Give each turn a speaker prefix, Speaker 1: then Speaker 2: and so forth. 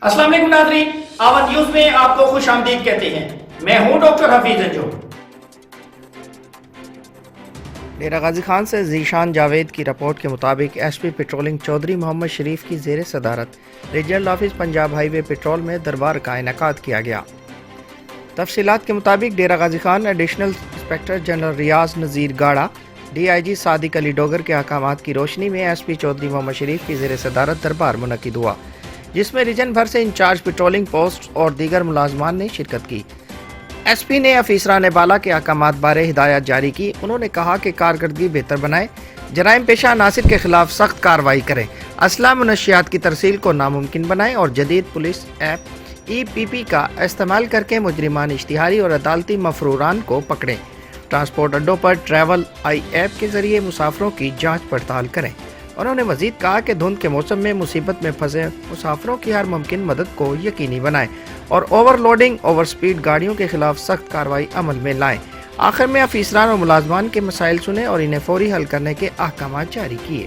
Speaker 1: अस्सलाम वालेकुम नाज़रीन, आवन न्यूज़ में आपको खुश आमदीद कहते हैं। मैं हूं डॉक्टर हफीज अंजुम।
Speaker 2: डेरा गाजी खान से जीशान जावेद की रिपोर्ट के मुताबिक एसपी पेट्रोलिंग चौधरी मोहम्मद शरीफ की ज़ेर सदारत regional office Punjab highway petrol में दरबार का इनेकाद किया गया। तफसीलात के मुताबिक डेरा Ghazi Khan additional inspector general रियाज नज़ीर गाड़ा, DIG सादिक अली डोगर के अहकामात की रोशनी में एसपी चौधरी मोहम्मद शरीफ की ज़ेर सदारत दरबार मुनक्किद हुआ, जिसमें रीजन भर से इंचार्ज पेट्रोलिंग पोस्ट और दीगर मुलाजमान ने शिरकत की। एसपी ने अफीसरान बाला के अहकामात बारे हिदायत जारी की। उन्होंने कहा कि कारकर्दगी बेहतर बनाएं, जराइम पेशा अनासिर के खिलाफ सख्त कार्रवाई करें, असला मुनशियात की तरसील को नामुमकिन बनाएं और जदीद पुलिस ऐप EPP का इस्तेमाल करके मुजरिमान इश्तिहारी और अदालती मफरूरान को पकड़ें। ट्रांसपोर्ट अड्डों पर ट्रैवल आई ऐप के जरिए मुसाफिरों की जांच पड़ताल करें। उन्होंने मजीद कहा कि धुंध के मौसम में मुसीबत में फंसे मुसाफिरों की हर मुमकिन मदद को यकीनी बनाएं और ओवरलोडिंग ओवर स्पीड गाड़ियों के खिलाफ सख्त कार्रवाई अमल में लाएं। आखिर में अफीसरान और मुलाजमान के मसाइल सुने और इन्हें फौरी हल करने के अहकामात जारी किए।